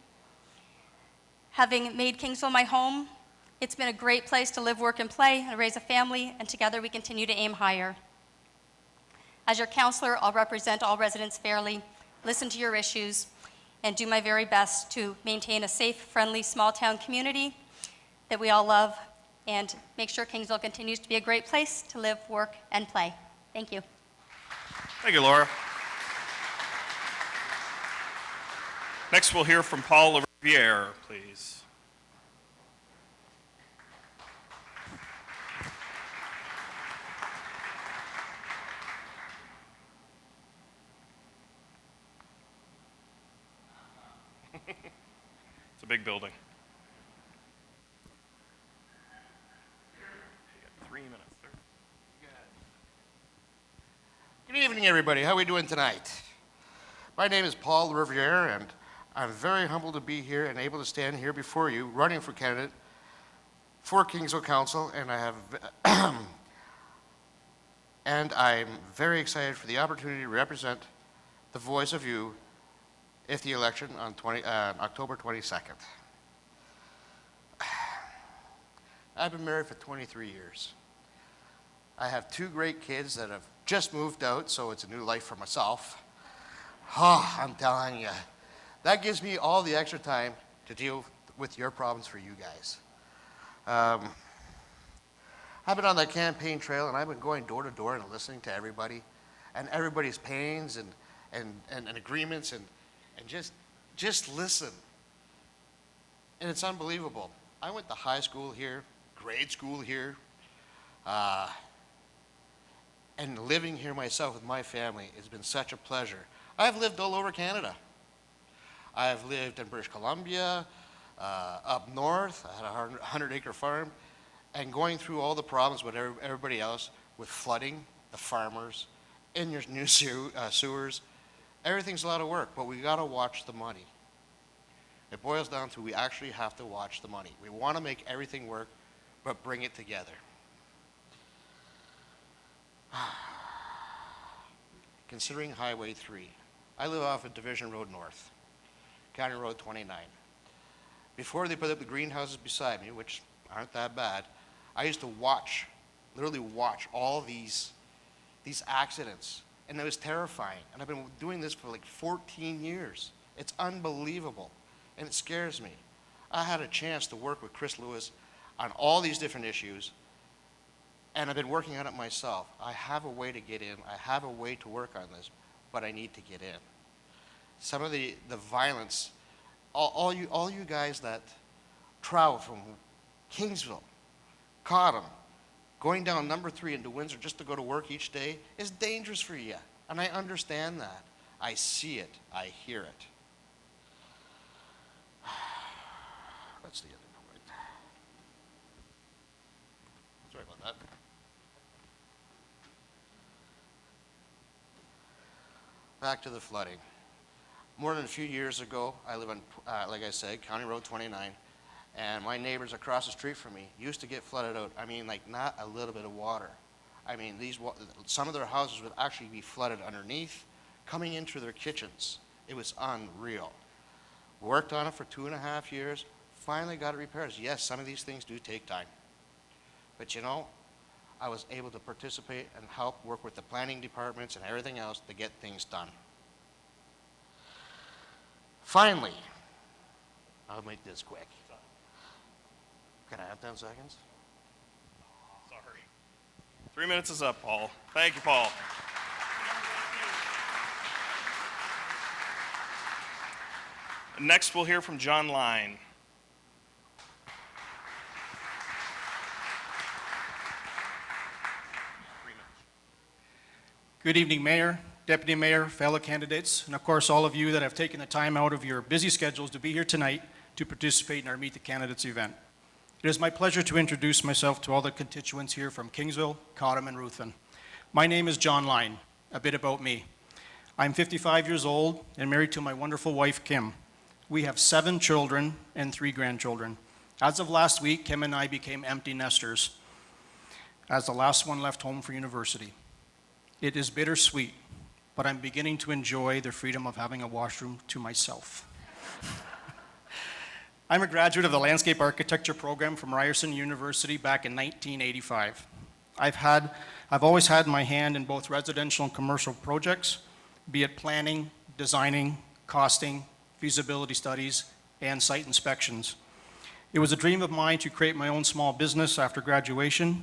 Having made Kingsville my home, it's been a great place to live, work, and play, and raise a family, and together we continue to aim higher. As your counselor, I'll represent all residents fairly, listen to your issues, and do my very best to maintain a safe, friendly, small-town community that we all love, and make sure Kingsville continues to be a great place to live, work, and play. Thank you. Thank you, Laura. Next, we'll hear from Paul Revere, please. It's a big building. You got 3 minutes, sir. Good evening, everybody. How are we doing tonight? My name is Paul Revere, and I'm very humbled to be here and able to stand here before you, running for candidate for Kingsville Council, and I'm very excited for the opportunity to represent the voice of you at the election on October 22nd. I've been married for 23 years. I have 2 great kids that have just moved out, so it's a new life for myself. Oh, I'm telling you, that gives me all the extra time to deal with your problems for you guys. I've been on that campaign trail, and I've been going door to door and listening to everybody and everybody's pains and agreements and just listen. And it's unbelievable. I went to high school here, grade school here, and living here myself with my family has been such a pleasure. I've lived all over Canada. I've lived in British Columbia, up north. I had a 100-acre farm. and going through all the problems with everybody else, with flooding, the farmers, in your new sewers, everything's a lot of work, but we got to watch the money. It boils down to we actually have to watch the money. We want to make everything work, but bring it together. Considering Highway 3, I live off of Division Road North, County Road 29. Before they put up the greenhouses beside me, which aren't that bad, I used to watch, literally watch all these accidents, and it was terrifying. And I've been doing this for like 14 years. It's unbelievable, and it scares me. I had a chance to work with Chris Lewis on all these different issues, and I've been working on it myself. I have a way to get in. I have a way to work on this, but I need to get in. Some of the violence, all you guys that travel from Kingsville, Cotton, going down number 3 into Windsor just to go to work each day is dangerous for you. And I understand that. I see it. I hear it. That's the other point. Sorry about that. Back to the flooding. More than a few years ago, I live on, like I said, County Road 29, and my neighbors across the street from me used to get flooded out. I mean, like not a little bit of water. I mean, some of their houses would actually be flooded underneath, coming into their kitchens. It was unreal. Worked on it for 2.5 years, finally got it repaired. Yes, some of these things do take time. But you know, I was able to participate and help work with the planning departments and everything else to get things done. Finally, I'll make this quick. Can I have 10 seconds? Sorry. 3 minutes is up, Paul. Thank you, Paul. Next, we'll hear from John Lyon. Good evening, Mayor, Deputy Mayor, fellow candidates, and of course all of you that have taken the time out of your busy schedules to be here tonight to participate in our Meet the Candidates event. It is my pleasure to introduce myself to all the constituents here from Kingsville, Cottam, and Ruthven. My name is John Lyon. A bit about me. I'm 55 years old and married to my wonderful wife, Kim. We have 7 children and 3 grandchildren. As of last week, Kim and I became empty nesters as the last one left home for university. It is bittersweet, but I'm beginning to enjoy the freedom of having a washroom to myself. I'm a graduate of the Landscape Architecture program from Ryerson University back in 1985. I've always had my hand in both residential and commercial projects, be it planning, designing, costing, feasibility studies, and site inspections. It was a dream of mine to create my own small business after graduation,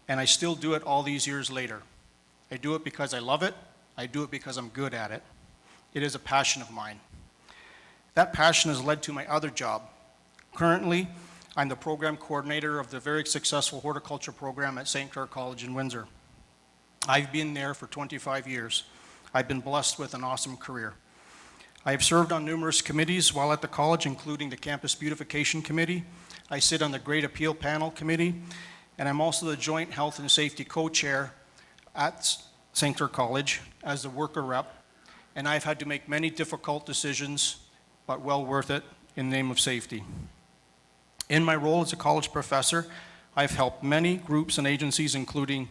and I still do it all these years later. I do it because I love it. I do it because I'm good at it. It is a passion of mine. That passion has led to my other job. Currently, I'm the program coordinator of the very successful horticulture program at St. Clair College in Windsor. I've been there for 25 years. I've been blessed with an awesome career. I have served on numerous committees while at the college, including the Campus Beautification Committee. I sit on the Great Appeal Panel Committee, and I'm also the Joint Health and Safety Co-Chair at St. Clair College as the worker rep, and I've had to make many difficult decisions, but well worth it in the name of safety. In my role as a college professor, I've helped many groups and agencies, including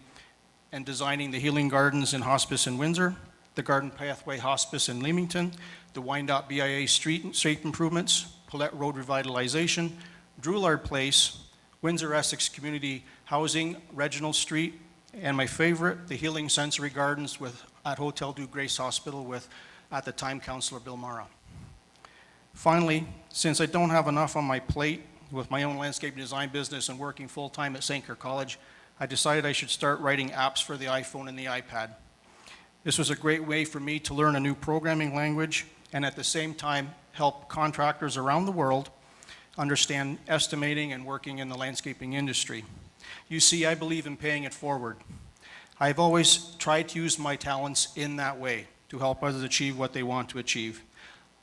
and designing the Healing Gardens in Hospice in Windsor, the Garden Pathway Hospice in Leamington, the Wyandotte BIA street improvements, Paulette Road revitalization, Drouillard Place, Windsor Essex Community Housing, Reginald Street, and my favorite, the Healing Sensory Gardens at Hotel du Grace Hospital with, at the time, Councillor Bill Mara. Finally, since I don't have enough on my plate with my own landscape design business and working full-time at St. Clair College, I decided I should start writing apps for the iPhone and the iPad. This was a great way for me to learn a new programming language and at the same time help contractors around the world understand estimating and working in the landscaping industry. You see, I believe in paying it forward. I've always tried to use my talents in that way to help others achieve what they want to achieve.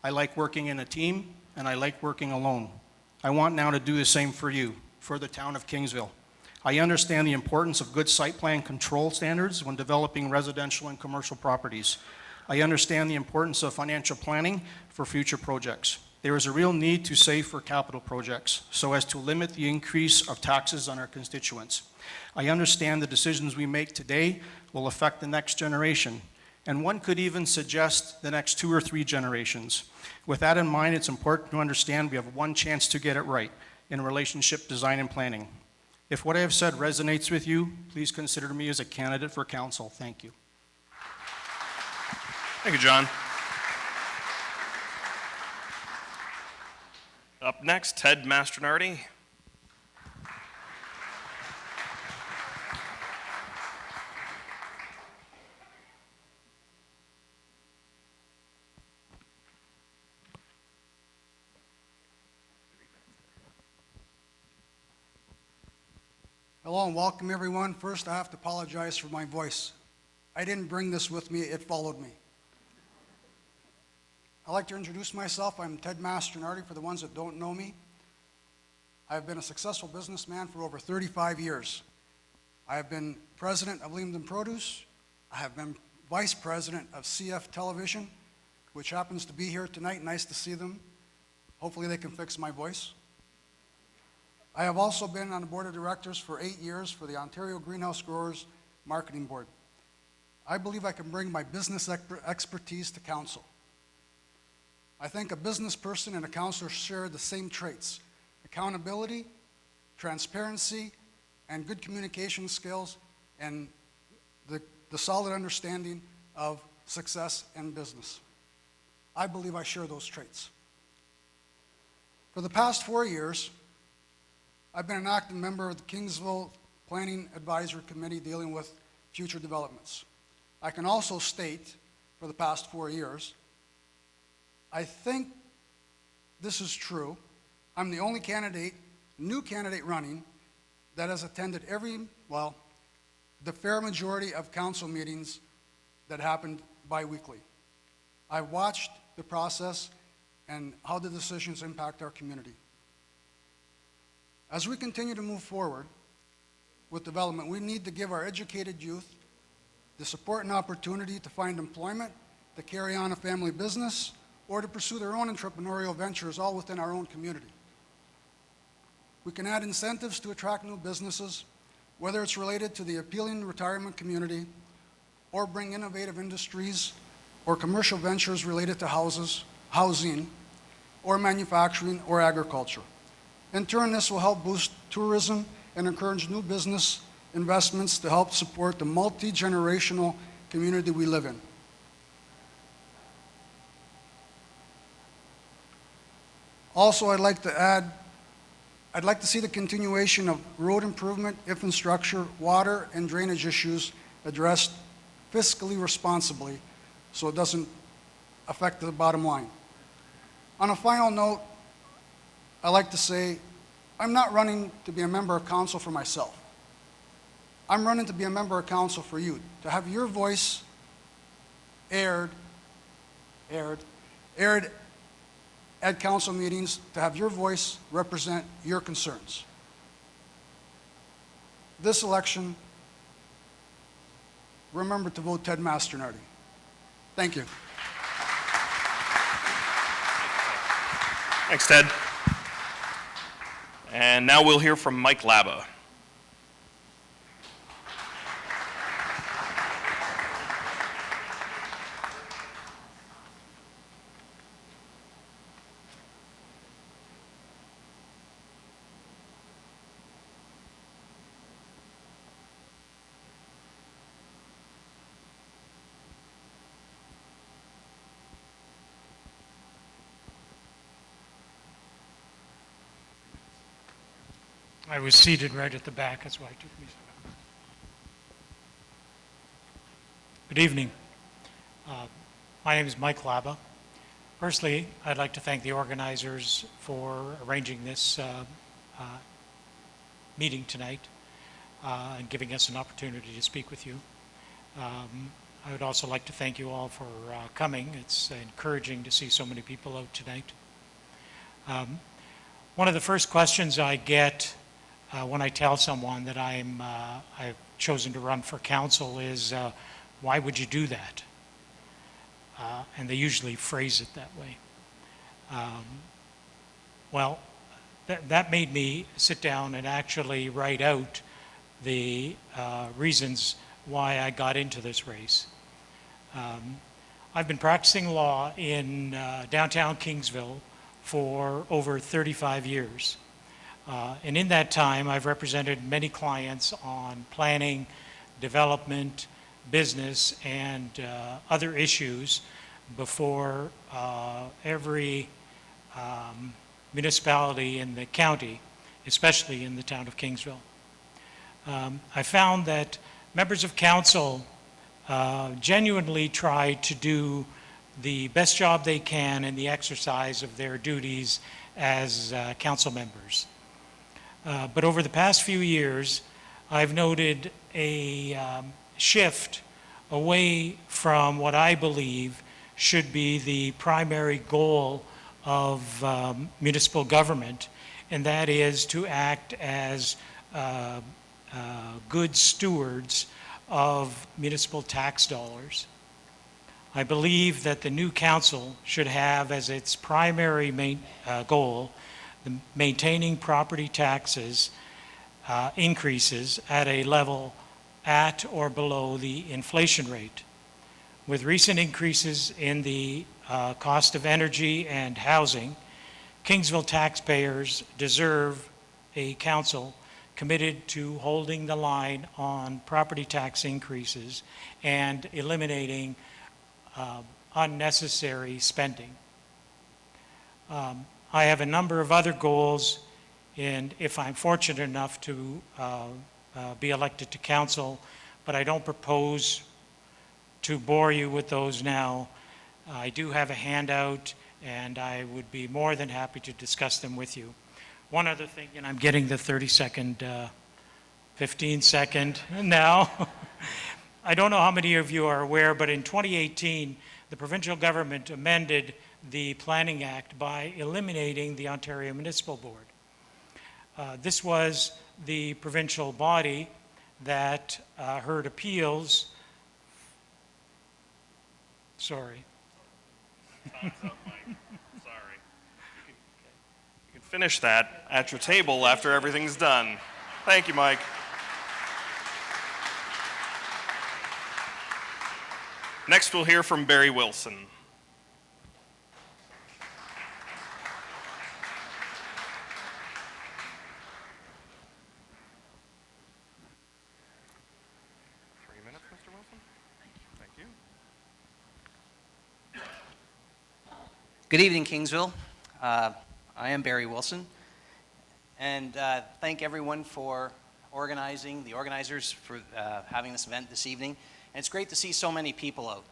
I like working in a team, and I like working alone. I want now to do the same for you, for the town of Kingsville. I understand the importance of good site plan control standards when developing residential and commercial properties. I understand the importance of financial planning for future projects. There is a real need to save for capital projects so as to limit the increase of taxes on our constituents. I understand the decisions we make today will affect the next generation, and one could even suggest the next 2 or 3 generations. With that in mind, it's important to understand we have one chance to get it right in relationship design and planning. If what I have said resonates with you, please consider me as a candidate for council. Thank you. Thank you, John. Up next, Ted Master-Nardi. Hello and welcome everyone. First, I have to apologize for my voice. I didn't bring this with me, it followed me. I'd like to introduce myself. I'm Ted Master-Nardi for the ones that don't know me. I've been a successful businessman for over 35 years. I have been president of Leamden Produce. I have been vice president of CF Television, which happens to be here tonight. Nice to see them. Hopefully they can fix my voice. I have also been on the board of directors for 8 years for the Ontario Greenhouse Growers Marketing Board. I believe I can bring my business expertise to council. I think a business person and a councilor share the same traits: accountability, transparency, and good communication skills, and the solid understanding of success in business. I believe I share those traits. For the past 4 years, I've been an active member of the Kingsville Planning Advisory Committee dealing with future developments. I can also state, for the past 4 years, I think this is true. I'm the only candidate, new candidate running, that has attended the fair majority of council meetings that happened bi-weekly. I watched the process and how the decisions impact our community. As we continue to move forward with development, we need to give our educated youth the support and opportunity to find employment, to carry on a family business, or to pursue their own entrepreneurial ventures all within our own community. We can add incentives to attract new businesses, whether it's related to the appealing retirement community, or bring innovative industries or commercial ventures related to housing, or manufacturing or agriculture. In turn, this will help boost tourism and encourage new business investments to help support the multi-generational community we live in. Also, I'd like to add, I'd like to see the continuation of road improvement, infrastructure, water, and drainage issues addressed fiscally responsibly so it doesn't affect the bottom line. On a final note, I like to say, I'm not running to be a member of council for myself. I'm running to be a member of council for you, to have your voice aired at council meetings, to have your voice represent your concerns. This election, remember to vote Ted Master-Nardi. Thank you. Thanks, Ted. And now we'll hear from Mike Labre. I was seated right at the back, that's why it took me so long. Good evening. My name is Mike Labre. Firstly, I'd like to thank the organizers for arranging this meeting tonight and giving us an opportunity to speak with you. I would also like to thank you all for coming. It's encouraging to see so many people out tonight. One of the first questions I get when I tell someone that I've chosen to run for council is, why would you do that? And they usually phrase it that way. Well, that made me sit down and actually write out the reasons why I got into this race. I've been practicing law in downtown Kingsville for over 35 years. And in that time, I've represented many clients on planning, development, business, and other issues before every municipality in the county, especially in the town of Kingsville. I found that members of council genuinely try to do the best job they can in the exercise of their duties as council members. But over the past few years, I've noted a shift away from what I believe should be the primary goal of municipal government, and that is to act as good stewards of municipal tax dollars. I believe that the new council should have as its primary goal the maintaining property taxes increases at a level at or below the inflation rate. With recent increases in the cost of energy and housing, Kingsville taxpayers deserve a council committed to holding the line on property tax increases and eliminating unnecessary spending. I have a number of other goals, and if I'm fortunate enough to be elected to council, but I don't propose to bore you with those now. I do have a handout, and I would be more than happy to discuss them with you. One other thing, and I'm getting the 30-second, 15-second now. I don't know how many of you are aware, but in 2018, the provincial government amended the Planning Act by eliminating the Ontario Municipal Board. This was the provincial body that heard appeals. Sorry. Time's up, Mike. Sorry. You can finish that at your table after everything's done. Thank you, Mike. Next, we'll hear from Barry Wilson. Good evening, Kingsville. I am Barry Wilson, and thank everyone for organizing, the organizers for having this event this evening. And it's great to see so many people out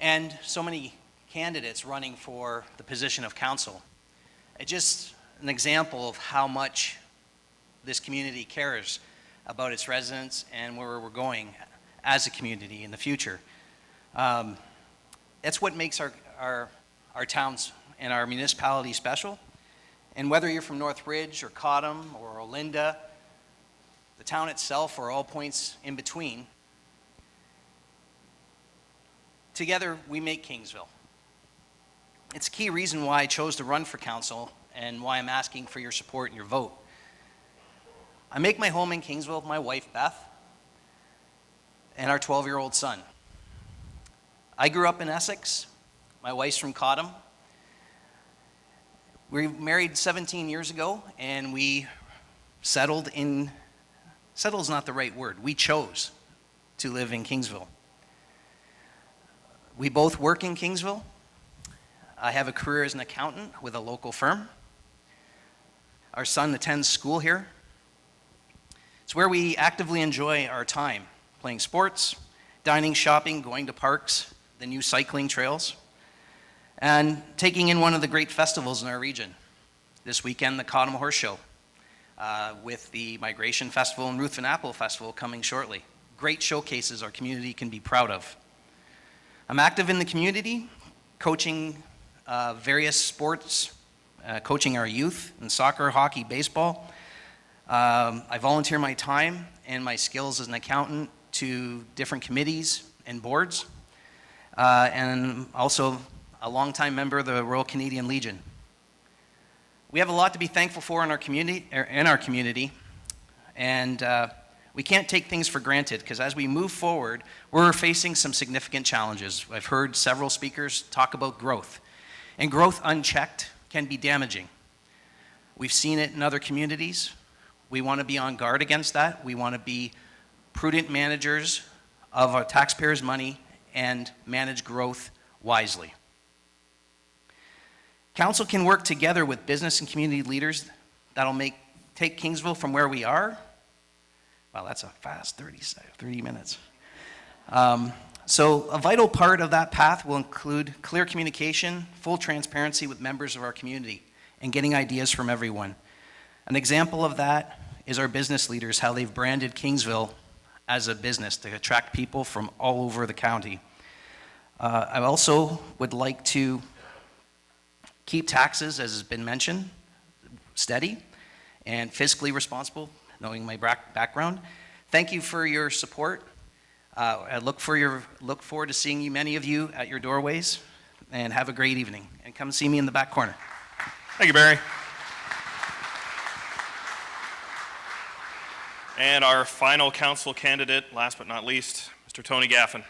and so many candidates running for the position of council. It's just an example of how much this community cares about its residents and where we're going as a community in the future. That's what makes our towns and our municipality special. And whether you're from Northridge or Cottam or Olinda, the town itself or all points in between, together we make Kingsville. It's a key reason why I chose to run for council and why I'm asking for your support and your vote. I make my home in Kingsville with my wife, Beth, and our 12-year-old son. I grew up in Essex. My wife's from Cottam. We were married 17 years ago, and we settled is not the right word. We chose to live in Kingsville. We both work in Kingsville. I have a career as an accountant with a local firm. Our son attends school here. It's where we actively enjoy our time, playing sports, dining, shopping, going to parks, the new cycling trails, and taking in one of the great festivals in our region. This weekend, the Cottam Horse Show, with the Migration Festival and Ruthven Apple Festival coming shortly. Great showcases our community can be proud of. I'm active in the community, coaching various sports, coaching our youth in soccer, hockey, baseball. I volunteer my time and my skills as an accountant to different committees and boards, and also a longtime member of the Royal Canadian Legion. We have a lot to be thankful for in our community, and we can't take things for granted, because as we move forward, we're facing some significant challenges. I've heard several speakers talk about growth, and growth unchecked can be damaging. We've seen it in other communities. We want to be on guard against that. We want to be prudent managers of our taxpayers' money and manage growth wisely. Council can work together with business and community leaders that'll take Kingsville from where we are. Wow, that's a fast 30 minutes. So a vital part of that path will include clear communication, full transparency with members of our community, and getting ideas from everyone. An example of that is our business leaders, how they've branded Kingsville as a business to attract people from all over the county. I also would like to keep taxes, as has been mentioned, steady and fiscally responsible, knowing my background. Thank you for your support. I look forward to seeing many of you at your doorways, and have a great evening. And come see me in the back corner. Thank you, Barry. And our final council candidate, last but not least, Mr. Tony Gavin.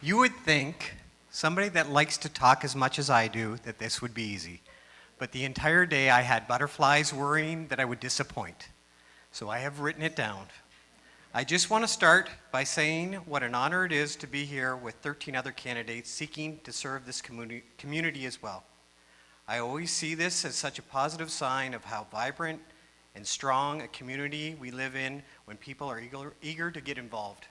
You would think, somebody that likes to talk as much as I do, that this would be easy. But the entire day I had butterflies worrying that I would disappoint. So I have written it down. I just want to start by saying what an honor it is to be here with 13 other candidates seeking to serve this community as well. I always see this as such a positive sign of how vibrant and strong a community we live in when people are eager to get involved.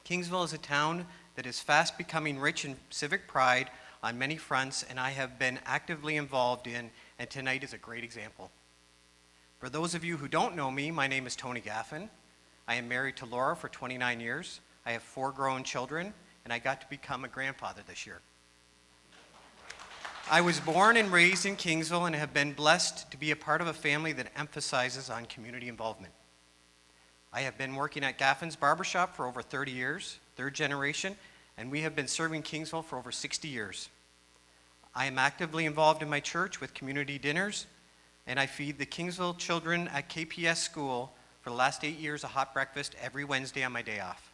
Kingsville is a town that is fast becoming rich in civic pride on many fronts, and I have been actively involved in, and tonight is a great example. For those of you who don't know me, my name is Tony Gavin. I am married to Laura for 29 years. I have 4 grown children, and I got to become a grandfather this year. I was born and raised in Kingsville and have been blessed to be a part of a family that emphasizes on community involvement. I have been working at Gavin's Barbershop for over 30 years, 3rd generation, and we have been serving Kingsville for over 60 years. I am actively involved in my church with community dinners, and I feed the Kingsville children at KPS school for the last 8 years a hot breakfast every Wednesday on my day off.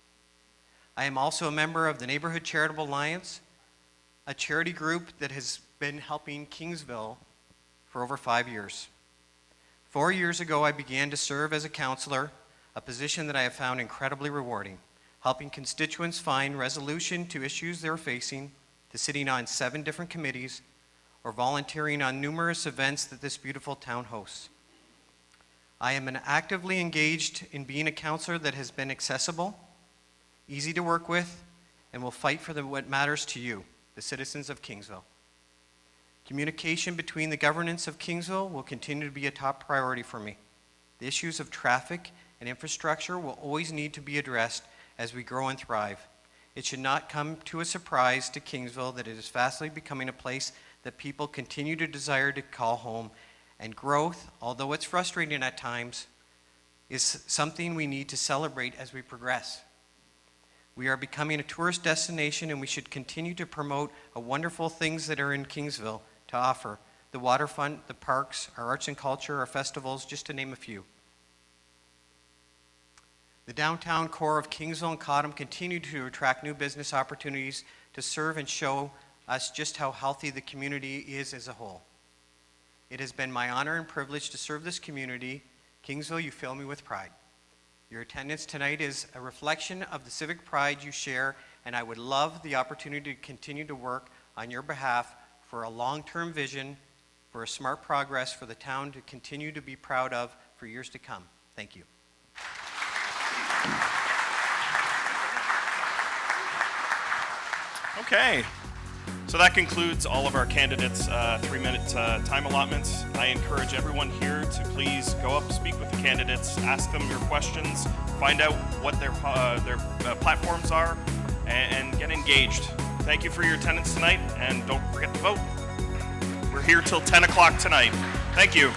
I am also a member of the Neighborhood Charitable Alliance, a charity group that has been helping Kingsville for over 5 years. 4 years ago, I began to serve as a counselor, a position that I have found incredibly rewarding, helping constituents find resolution to issues they're facing, to sitting on 7 different committees, or volunteering on numerous events that this beautiful town hosts. I am actively engaged in being a counselor that has been accessible, easy to work with, and will fight for what matters to you, the citizens of Kingsville. Communication between the governance of Kingsville will continue to be a top priority for me. The issues of traffic and infrastructure will always need to be addressed as we grow and thrive. It should not come to a surprise to Kingsville that it is fastly becoming a place that people continue to desire to call home, and growth, although it's frustrating at times, is something we need to celebrate as we progress. We are becoming a tourist destination, and we should continue to promote the wonderful things that are in Kingsville to offer: the waterfront, the parks, our arts and culture, our festivals, just to name a few. The downtown core of Kingsville and Cottam continue to attract new business opportunities to serve and show us just how healthy the community is as a whole. It has been my honor and privilege to serve this community. Kingsville, you fill me with pride. Your attendance tonight is a reflection of the civic pride you share, and I would love the opportunity to continue to work on your behalf for a long-term vision, for a smart progress for the town to continue to be proud of for years to come. Thank you. Okay, so that concludes all of our candidates' 3-minute time allotments. I encourage everyone here to please go up, speak with the candidates, ask them your questions, find out what their platforms are, and get engaged. Thank you for your attendance tonight, and don't forget to vote. We're here till 10 o'clock tonight. Thank you.